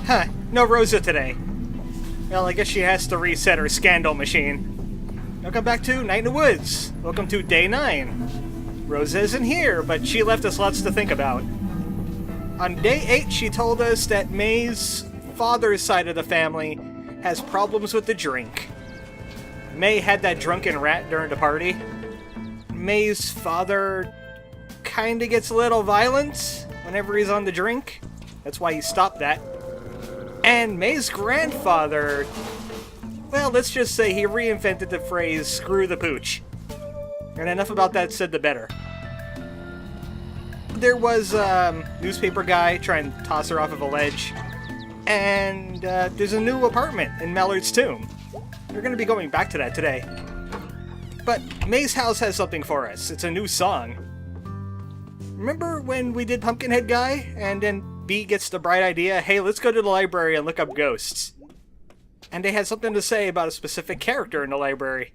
Huh, no Rosa today. Well, I guess she has to reset her scandal machine. Welcome back to Night in the Woods. Welcome to Day 9. Rosa isn't here, but she left us lots to think about. On Day 8, she told us that May's father's side of the family has problems with the drink. May had that drunken rat during the party. May's father kinda gets a little violent whenever he's on the drink. That's why he stopped that. And May's grandfather, well, let's just say he reinvented the phrase, screw the pooch. And enough about that said, the better. There was a newspaper guy trying to toss her off of a ledge. And there's a new apartment in Mallard's tomb. We're going to be going back to that today. But May's house has something for us. It's a new song. Remember when we did Pumpkinhead Guy? And then B gets the bright idea, hey, let's go to the library and look up ghosts. And they had something to say about a specific character in the library.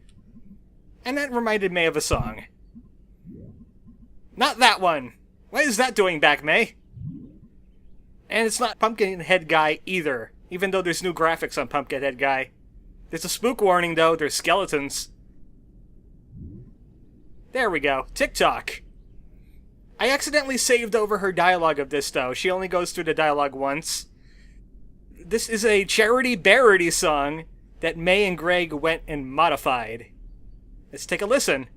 And that reminded May of a song. Not that one! What is that doing back, May? And it's not Pumpkinhead Guy either, even though there's new graphics on Pumpkinhead Guy. There's a spook warning though, there's skeletons. There we go, TikTok. I accidentally saved over her dialogue of this though, she only goes through the dialogue once. This is a Charity Bearity song that May and Greg went and modified. Let's take a listen.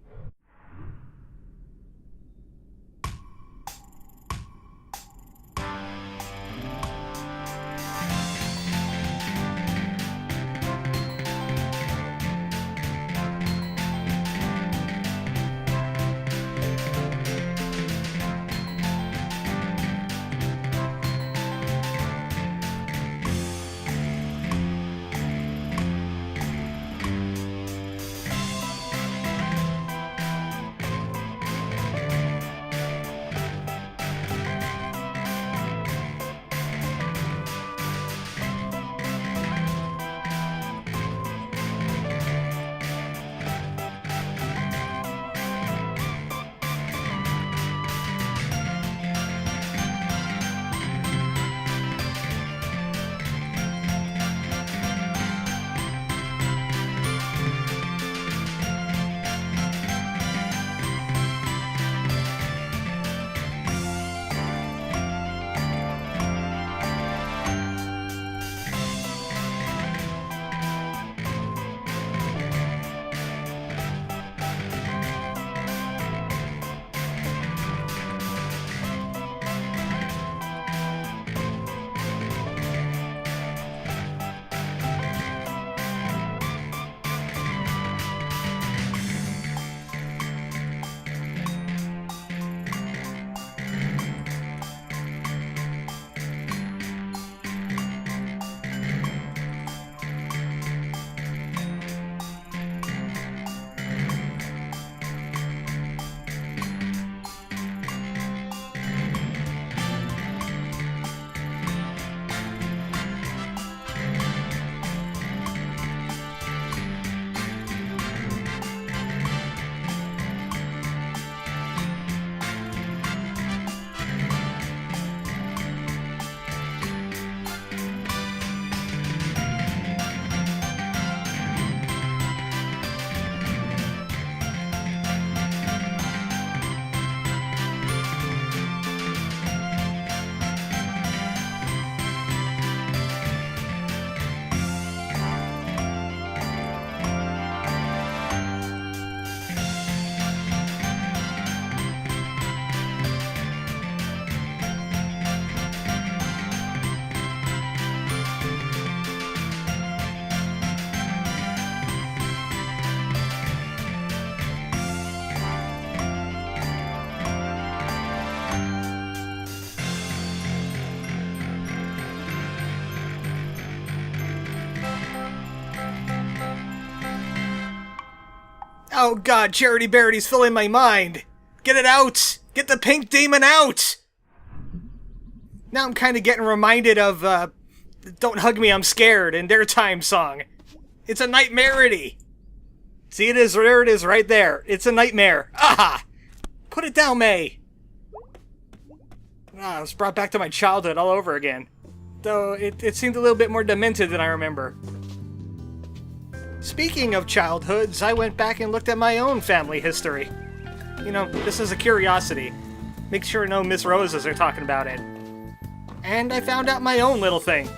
Oh god, Charity Bearity's filling my mind! Get it out! Get the pink demon out! Now I'm kinda getting reminded of, Don't Hug Me, I'm Scared, and their time song. It's a nightmarity! See, there it is right there. It's a nightmare. Aha! Put it down, May! Ah, I was brought back to my childhood all over again. though it seemed a little bit more demented than I remember. Speaking of childhoods, I went back and looked at my own family history. You know, this is a curiosity. Make sure no Miss Roses are talking about it. And I found out my own little thing.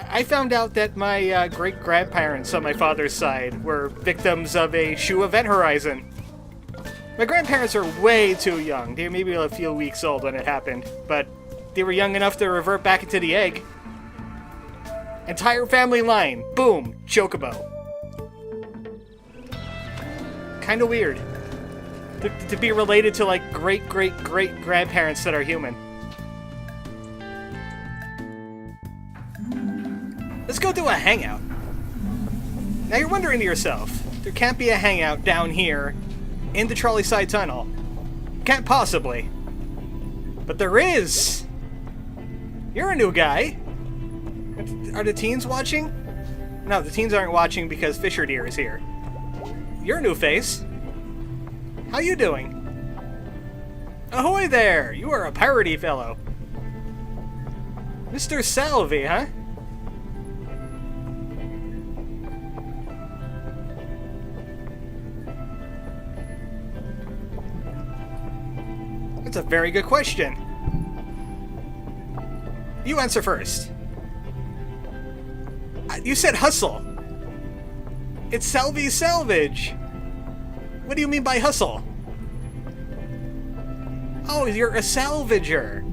I found out that my great-grandparents on my father's side were victims of a shoe event horizon. My grandparents are way too young. They were maybe a few weeks old when it happened, but they were young enough to revert back into the egg. Entire family line, boom, Chocobo. Kinda weird. To be related to, like, great-great-great-grandparents that are human. Let's go do a hangout. Now you're wondering to yourself, there can't be a hangout down here in the trolley side tunnel. Can't possibly. But there is! You're a new guy. Are the teens watching? No, the teens aren't watching because Fisher Deer is here. You're a new face. How you doing? Ahoy there! You are a piratey fellow. Mr. Salvi, huh? That's a very good question. You answer first. You said hustle. It's Salvi's Salvage. What do you mean by hustle? Oh, you're a salvager.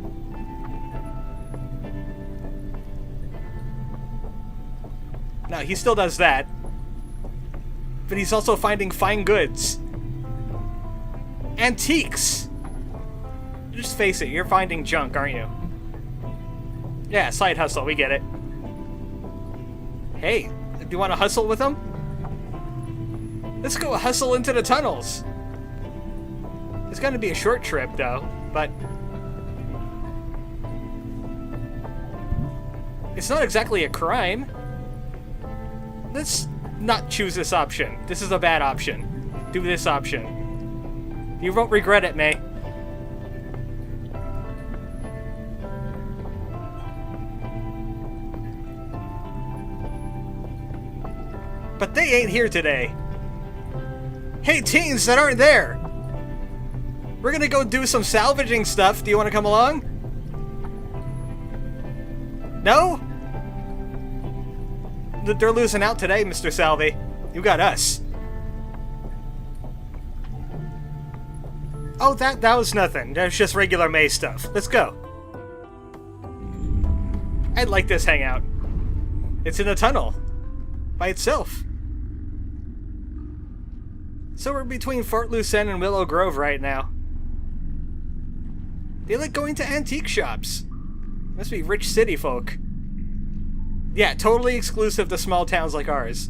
No, he still does that. But he's also finding fine goods. Antiques. Just face it, you're finding junk, aren't you? Yeah, side hustle, we get it. Hey, do you want to hustle with him? Let's go hustle into the tunnels. It's going to be a short trip, though, but it's not exactly a crime. Let's not choose this option. This is a bad option. Do this option. You won't regret it, May. But they ain't here today. Hey, teens that aren't there! We're gonna go do some salvaging stuff. Do you want to come along? No? They're losing out today, Mr. Salvi. You got us. Oh, that was nothing. That was just regular May stuff. Let's go. I'd like this hangout. It's in a tunnel. By itself. So we're between Fort Lucerne and Willow Grove right now. They like going to antique shops. Must be rich city folk. Yeah, totally exclusive to small towns like ours.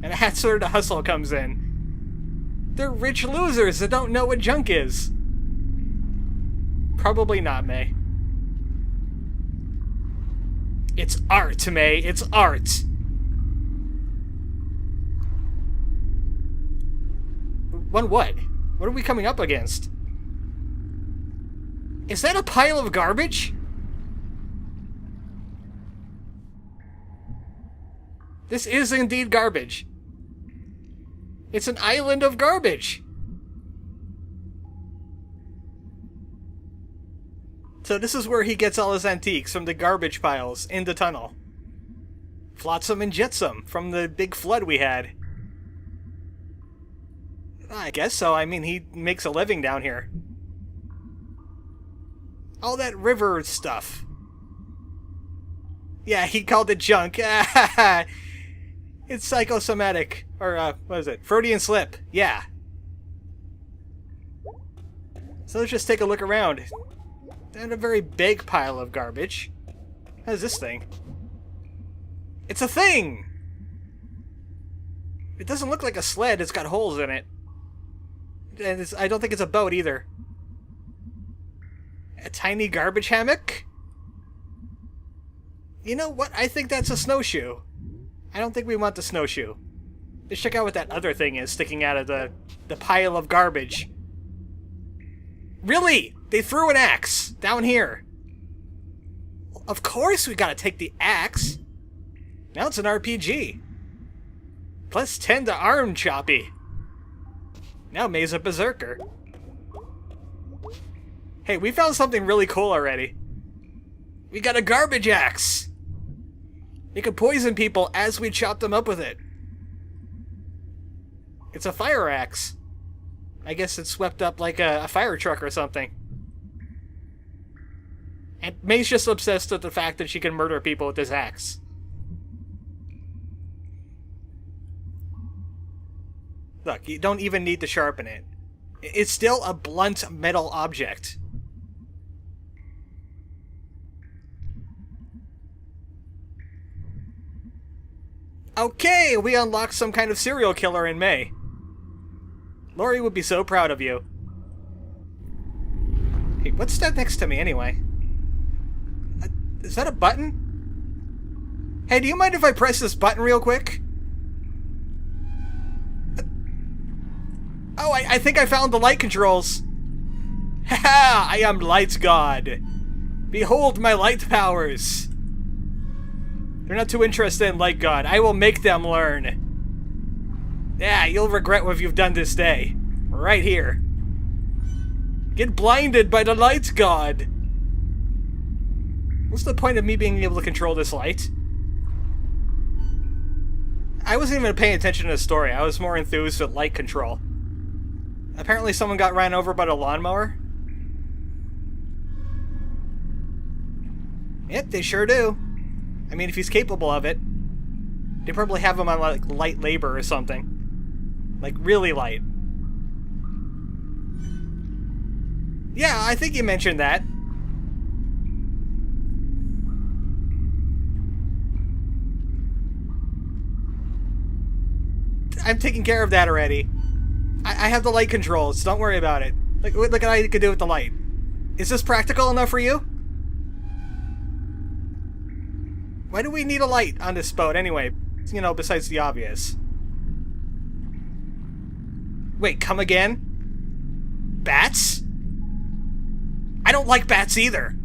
And that's where the hustle comes in. They're rich losers that don't know what junk is. Probably not, May. It's art, May. It's art. What? What are we coming up against? Is that a pile of garbage? This is indeed garbage. It's an island of garbage. So this is where he gets all his antiques, from the garbage piles in the tunnel. Flotsam and jetsam from the big flood we had. I guess so. I mean, he makes a living down here. All that river stuff. Yeah, he called it junk. It's psychosomatic. Or, what is it? Freudian slip. Yeah. So let's just take a look around. And a very big pile of garbage. How's this thing? It's a thing! It doesn't look like a sled. It's got holes in it. And I don't think it's a boat either. A tiny garbage hammock? You know what? I think that's a snowshoe. I don't think we want the snowshoe. Let's check out what that other thing is sticking out of the pile of garbage. Really? They threw an axe down here. Of course we gotta take the axe. Now it's an RPG. Plus 10 to arm choppy. Now May's a berserker. Hey, we found something really cool already. We got a garbage axe. It can poison people as we chop them up with it. It's a fire axe. I guess it's swept up like a fire truck or something. And May's just obsessed with the fact that she can murder people with this axe. Look, you don't even need to sharpen it. It's still a blunt metal object. Okay, we unlocked some kind of serial killer in May. Lori would be so proud of you. Hey, what's that next to me anyway? Is that a button? Hey, do you mind if I press this button real quick? Oh, I think I found the light controls. Haha, I am Light God. Behold my light powers. They're not too interested in Light God. I will make them learn. Yeah, you'll regret what you've done this day. Right here. Get blinded by the Light God. What's the point of me being able to control this light? I wasn't even paying attention to the story. I was more enthused with light control. Apparently someone got ran over by a lawnmower. Yep, they sure do. I mean, if he's capable of it. They probably have him on, like, light labor or something. Like, really light. Yeah, I think you mentioned that. I'm taking care of that already. I have the light controls. Don't worry about it. Look at how you can do with the light. Is this practical enough for you? Why do we need a light on this boat anyway? You know, besides the obvious. Wait, come again? Bats? I don't like bats either.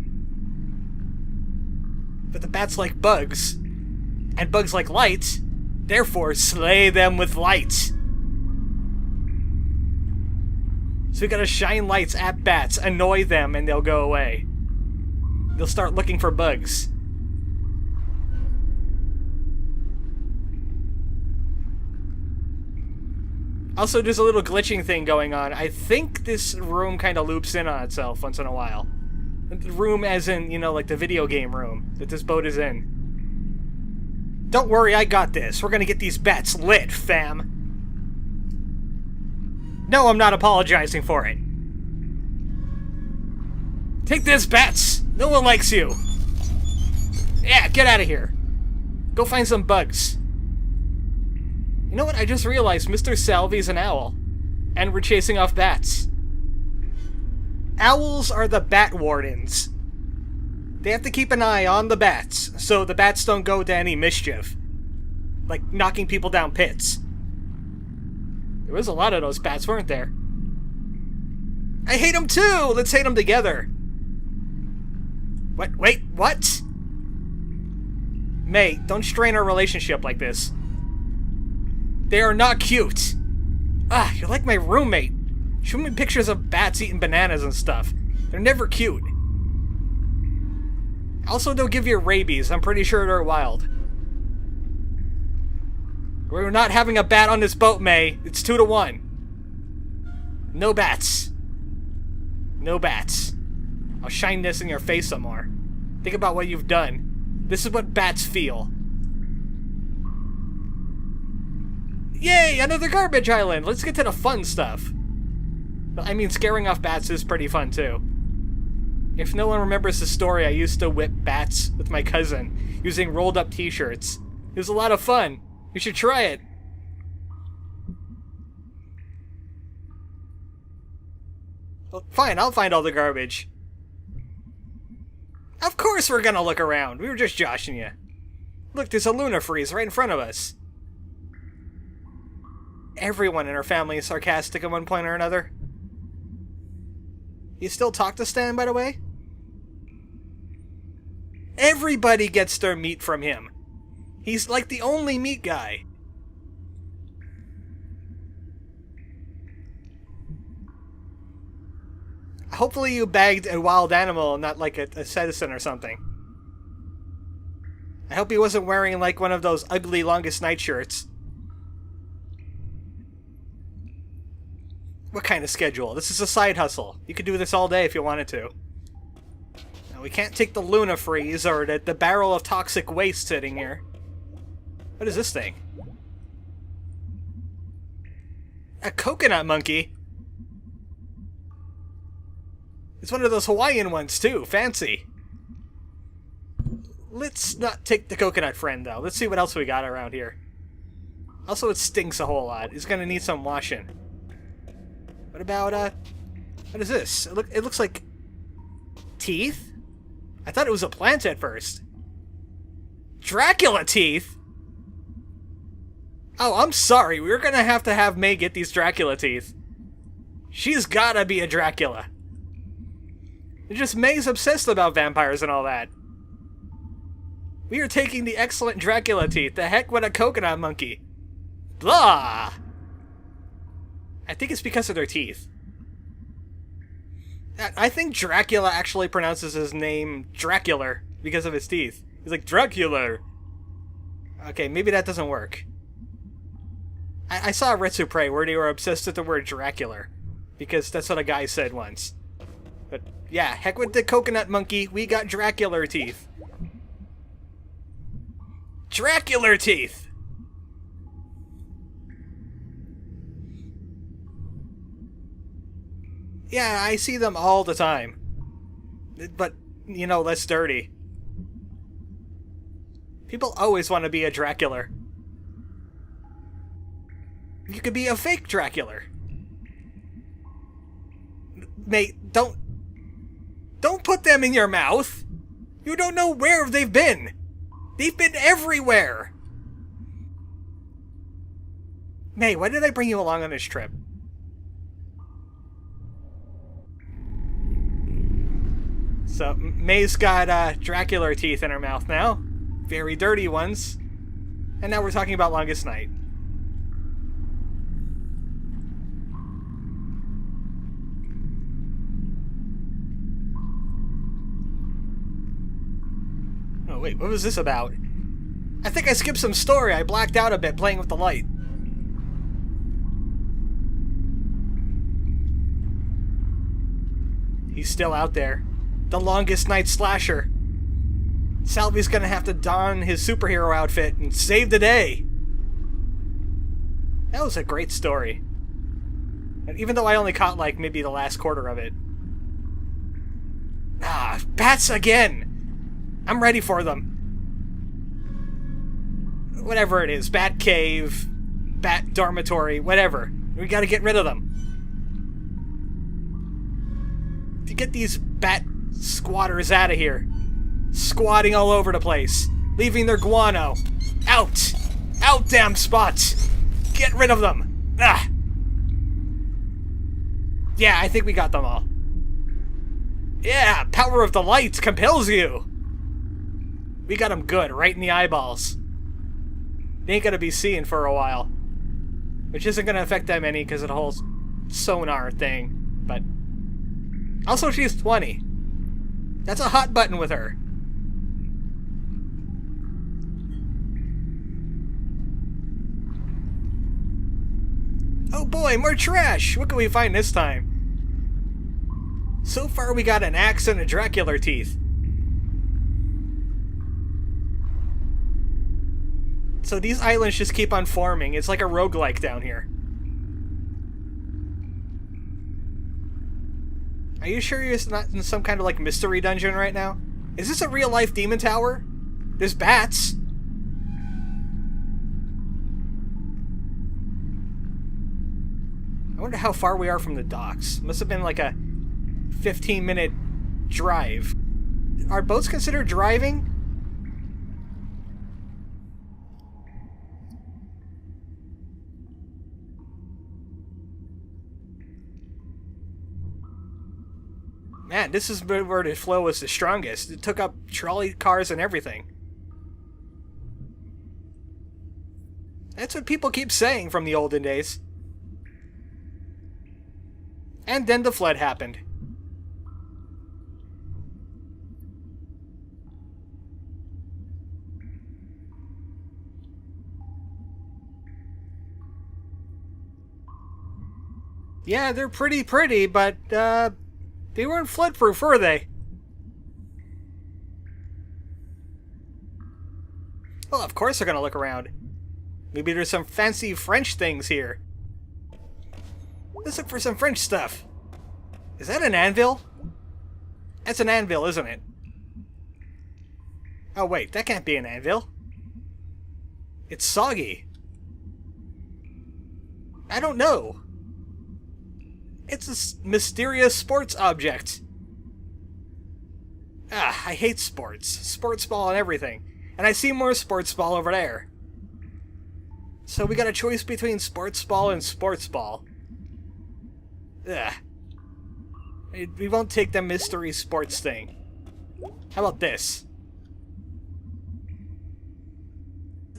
But the bats like bugs. And bugs like light. Therefore, slay them with light. So we gotta shine lights at bats, annoy them, and they'll go away. They'll start looking for bugs. Also, there's a little glitching thing going on. I think this room kind of loops in on itself once in a while. The room as in, you know, like the video game room that this boat is in. Don't worry, I got this. We're gonna get these bats lit, fam. No, I'm not apologizing for it. Take this, bats! No one likes you! Yeah, get out of here. Go find some bugs. You know what? I just realized Mr. Salvi's an owl. And we're chasing off bats. Owls are the bat wardens. They have to keep an eye on the bats, so the bats don't go to any mischief. Like knocking people down pits. There was a lot of those bats, weren't there? I hate them too! Let's hate them together! What? Wait, what? May, don't strain our relationship like this. They are not cute! Ah, you're like my roommate. Show me pictures of bats eating bananas and stuff. They're never cute. Also, they'll give you rabies. I'm pretty sure they're wild. We're not having a bat on this boat, May. It's 2-1. No bats. No bats. I'll shine this in your face some more. Think about what you've done. This is what bats feel. Yay! Another garbage island! Let's get to the fun stuff. I mean, scaring off bats is pretty fun, too. If no one remembers the story, I used to whip bats with my cousin using rolled-up t-shirts. It was a lot of fun. You should try it. Well, fine, I'll find all the garbage. Of course we're gonna look around. We were just joshing you. Look, there's a lunar freeze right in front of us. Everyone in our family is sarcastic at one point or another. You still talk to Stan, by the way? Everybody gets their meat from him. He's like the only meat guy. Hopefully you bagged a wild animal, not like a citizen or something. I hope he wasn't wearing like one of those ugly longest night shirts. What kind of schedule? This is a side hustle. You could do this all day if you wanted to. Now, we can't take the Luna freeze or the barrel of toxic waste sitting here. What is this thing? A coconut monkey? It's one of those Hawaiian ones, too. Fancy. Let's not take the coconut friend, though. Let's see what else we got around here. Also, it stinks a whole lot. It's gonna need some washing. What about, what is this? It looks like teeth? I thought it was a plant at first. Dracula teeth? Oh, I'm sorry. We're gonna have to have May get these Dracula teeth. She's gotta be a Dracula. It's just May's obsessed about vampires and all that. We are taking the excellent Dracula teeth. The heck with a coconut monkey. Blah! I think it's because of their teeth. I think Dracula actually pronounces his name Dracular because of his teeth. He's like, Dracula! Okay, maybe that doesn't work. I saw a Retsu Prey where they were obsessed with the word Dracular. Because that's what a guy said once. But yeah, heck with the coconut monkey, we got Dracular teeth. Dracular teeth! Yeah, I see them all the time. But, you know, less dirty. People always want to be a Dracular. You could be a fake Dracular. Mate, don't put them in your mouth! You don't know where they've been! They've been everywhere! May, why did I bring you along on this trip? So, May's got Dracula teeth in her mouth now. Very dirty ones. And now we're talking about Longest Night. Oh, wait, what was this about? I think I skipped some story. I blacked out a bit playing with the light. He's still out there. The Longest Night slasher. Salvi's gonna have to don his superhero outfit and save the day. That was a great story. And even though I only caught, like, maybe the last quarter of it. Ah, bats again! I'm ready for them. Whatever it is. Bat cave, bat dormitory, whatever. We gotta get rid of them. To get these bat squatters out of here. Squatting all over the place. Leaving their guano. Out! Out, damn spots! Get rid of them! Ah! Yeah, I think we got them all. Yeah, power of the light compels you! We got them good, right in the eyeballs. They ain't gonna be seeing for a while. Which isn't gonna affect them any because of the whole sonar thing. But also, she's 20. That's a hot button with her. Oh boy, more trash! What can we find this time? So far we got an axe and a Dracula teeth. So these islands just keep on forming. It's like a roguelike down here. Are you sure you're not in some kind of like mystery dungeon right now? Is this a real life demon tower? There's bats. I wonder how far we are from the docks. Must have been like a 15-minute drive. Are boats considered driving? Man, this is where the flow was the strongest. It took up trolley cars and everything. That's what people keep saying from the olden days. And then the flood happened. Yeah, they're pretty, but, they weren't flood-proof, were they? Well, of course they're gonna look around. Maybe there's some fancy French things here. Let's look for some French stuff. Is that an anvil? That's an anvil, isn't it? Oh wait, that can't be an anvil. It's soggy. I don't know. It's a mysterious sports object. Ah, I hate sports. Sports ball and everything. And I see more sports ball over there. So we got a choice between sports ball and sports ball. Ugh. We won't take the mystery sports thing. How about this?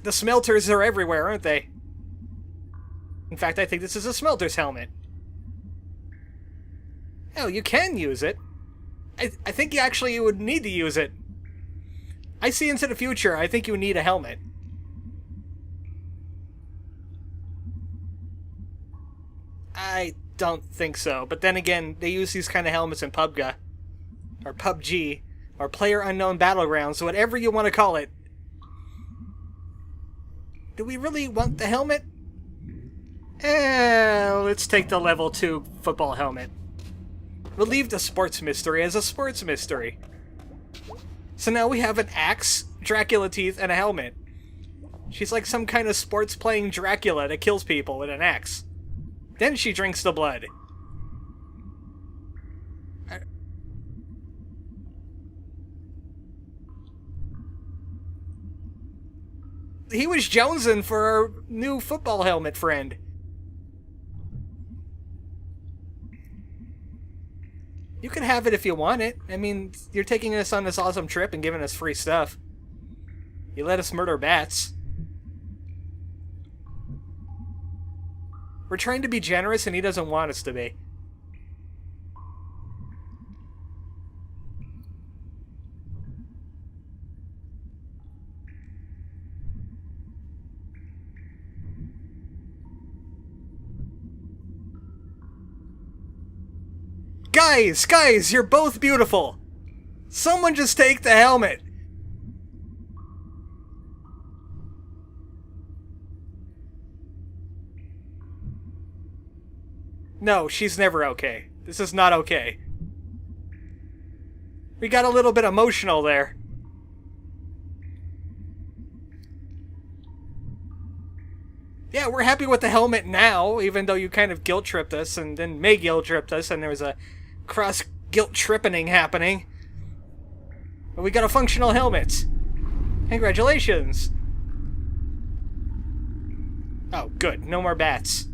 The smelters are everywhere, aren't they? In fact, I think this is a smelter's helmet. Oh, you can use it. I think you would need to use it. I see into the future. I think you need a helmet. I don't think so. But then again, they use these kind of helmets in PUBG. Or PUBG. Or Player Unknown Battlegrounds. Whatever you want to call it. Do we really want the helmet? Let's take the level 2 football helmet. We'll leave the sports mystery as a sports mystery. So now we have an axe, Dracula teeth, and a helmet. She's like some kind of sports-playing Dracula that kills people with an axe. Then she drinks the blood. He was jonesing for our new football helmet friend. You can have it if you want it. I mean, you're taking us on this awesome trip and giving us free stuff. You let us murder bats. We're trying to be generous and he doesn't want us to be. Guys, you're both beautiful. Someone just take the helmet. No, she's never okay. This is not okay. We got a little bit emotional there. Yeah, we're happy with the helmet now, even though you kind of guilt-tripped us, and then May guilt-tripped us, and there was a cross-guilt-tripping happening. But we got a functional helmet. Congratulations. Oh, good. No more bats.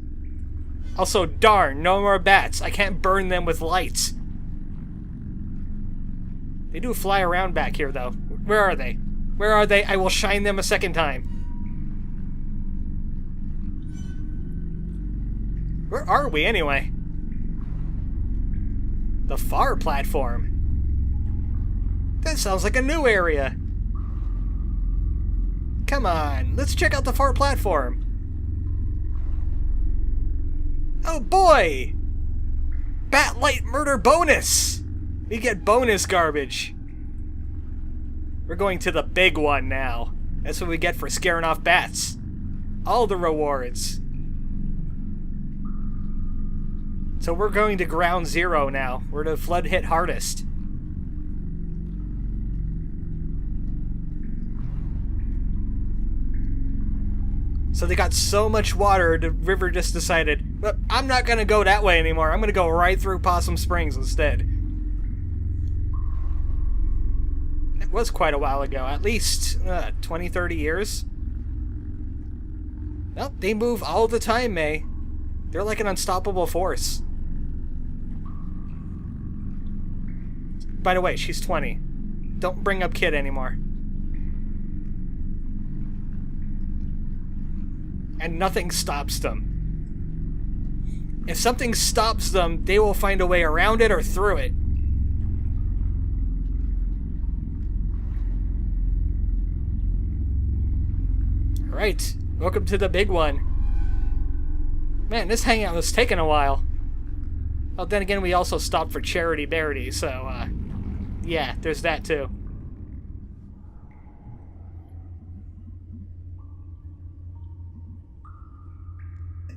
Also, darn, no more bats. I can't burn them with lights. They do fly around back here, though. Where are they? Where are they? I will shine them a second time. Where are we, anyway? The far platform. That sounds like a new area. Come on, let's check out the far platform. Oh boy! Bat light murder bonus! We get bonus garbage. We're going to the big one now. That's what we get for scaring off bats. All the rewards. So we're going to ground zero now, where the flood hit hardest. So they got so much water, the river just decided, well, I'm not going to go that way anymore. I'm going to go right through Possum Springs instead. It was quite a while ago, at least 20, 30 years. Well, they move all the time, May. They're like an unstoppable force. By the way, she's 20. Don't bring up kid anymore. And nothing stops them. If something stops them, they will find a way around it or through it. Alright, welcome to the big one. Man, this hangout was taking a while. Well, then again, we also stopped for Charity Bearity, so, yeah, there's that too.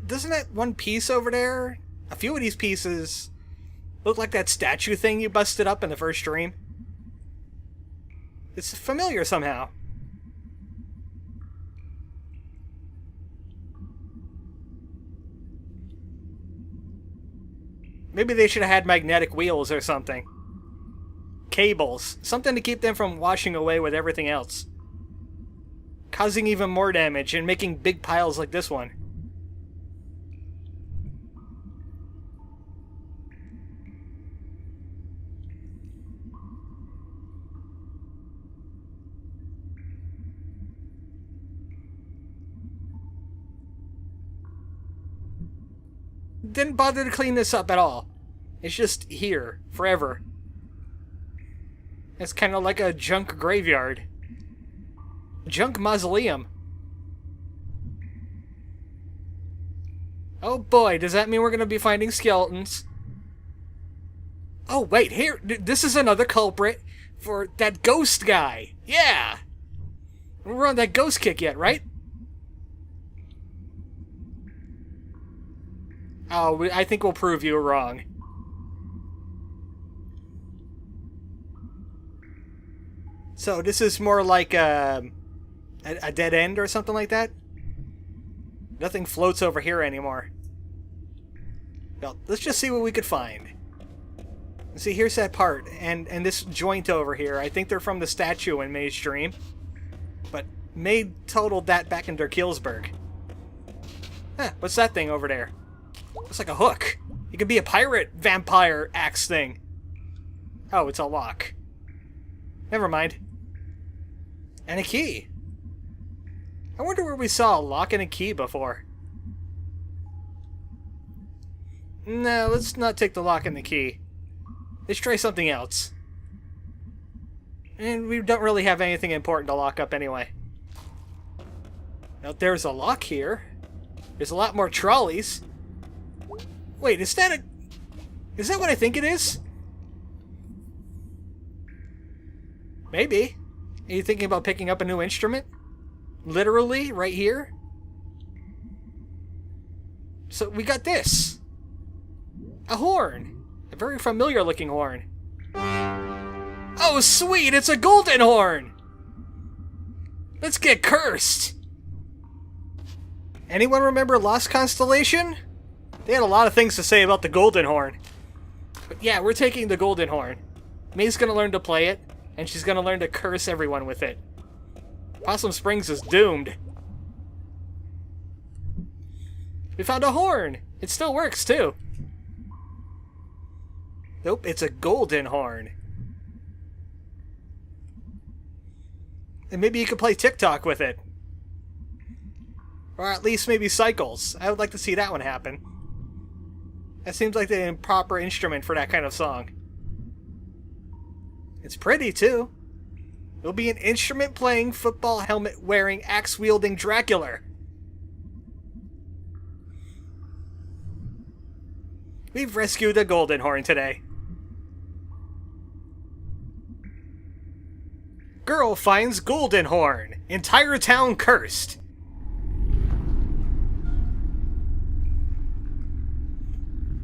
Doesn't that one piece over there, a few of these pieces look like that statue thing you busted up in the first stream? It's familiar somehow. Maybe they should have had magnetic wheels or something. Cables. Something to keep them from washing away with everything else. Causing even more damage and making big piles like this one. Didn't bother to clean this up at all. It's just here, forever. It's kind of like a junk graveyard. Junk mausoleum. Oh boy, does that mean we're going to be finding skeletons? Oh wait, here, this is another culprit for that ghost guy. Yeah! We're on that ghost kick yet, right? Oh, I think we'll prove you wrong. So this is more like a dead end or something like that? Nothing floats over here anymore. Well, let's just see what we could find. See, here's that part, and this joint over here. I think they're from the statue in May's stream. But May totaled that back in Derkeelsburg. Huh, what's that thing over there? Looks like a hook. It could be a pirate vampire axe thing. Oh, it's a lock. Never mind. And a key. I wonder where we saw a lock and a key before. No, let's not take the lock and the key. Let's try something else. And we don't really have anything important to lock up anyway. Now, there's a lock here. There's a lot more trolleys. Wait, is that what I think it is? Maybe. Are you thinking about picking up a new instrument? Literally, right here? So, we got this. A horn. A very familiar looking horn. Oh, sweet! It's a golden horn! Let's get cursed! Anyone remember Lost Constellation? They had a lot of things to say about the golden horn. But yeah, we're taking the golden horn. May's gonna learn to play it, and she's gonna learn to curse everyone with it. Possum Springs is doomed. We found a horn! It still works, too. Nope, it's a golden horn. And maybe you could play TikTok with it. Or at least maybe Cycles. I would like to see that one happen. That seems like the improper instrument for that kind of song. It's pretty, too. It'll be an instrument-playing, football helmet-wearing, axe-wielding Dracula. We've rescued a golden horn today. Girl finds golden horn. Entire town cursed.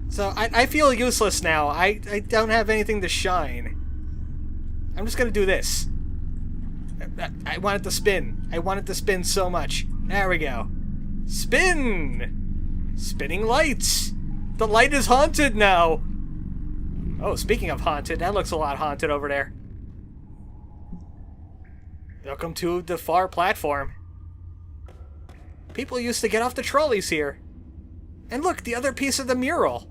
So, I feel useless now. I don't have anything to shine. I'm just gonna do this. I want it to spin. I want it to spin so much. There we go. Spin! Spinning lights! The light is haunted now! Oh, speaking of haunted, that looks a lot haunted over there. Welcome to the far platform. People used to get off the trolleys here. And look, the other piece of the mural.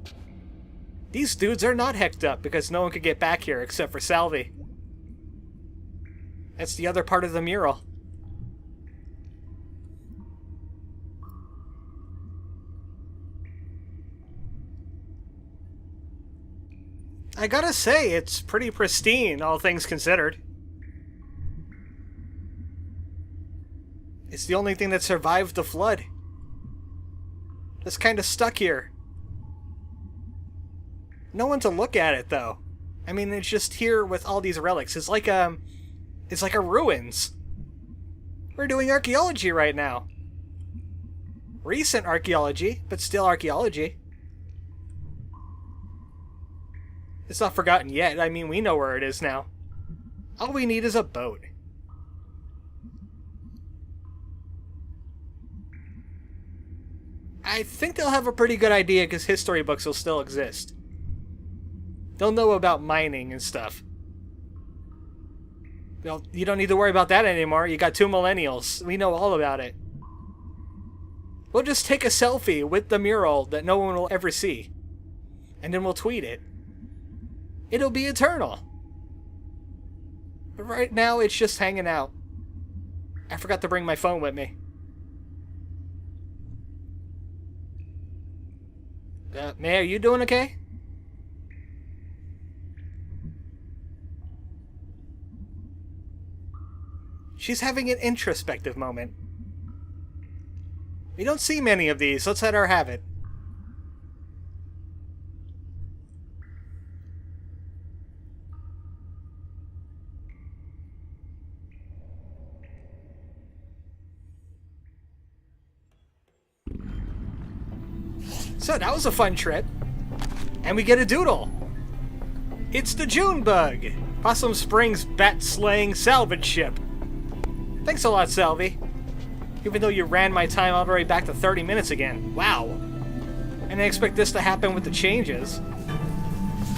These dudes are not hecked up because no one could get back here except for Salvi. That's the other part of the mural. I gotta say, it's pretty pristine, all things considered. It's the only thing that survived the flood. Just kind of stuck here. No one to look at it, though. I mean, it's just here with all these relics. It's like a ruins. We're doing archaeology right now. Recent archaeology, but still archaeology. It's not forgotten yet. I mean, we know where it is now. All we need is a boat. I think they'll have a pretty good idea because history books will still exist. They'll know about mining and stuff. Well, you don't need to worry about that anymore. You got 2 millennials. We know all about it. We'll just take a selfie with the mural that no one will ever see. And then we'll tweet it. It'll be eternal. But right now, it's just hanging out. I forgot to bring my phone with me. May, are you doing okay? She's having an introspective moment. We don't see many of these. Let's let her have it. So that was a fun trip. And we get a doodle. It's the June Bug, Possum Springs bat-slaying salvage ship. Thanks a lot, Salvi. Even though you ran my time all the way back to 30 minutes again. Wow. And I expect this to happen with the changes.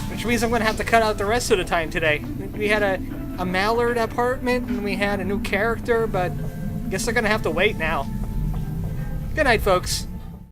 Which means I'm going to have to cut out the rest of the time today. We had a mallard apartment, and we had a new character, but I guess they're going to have to wait now. Good night, folks.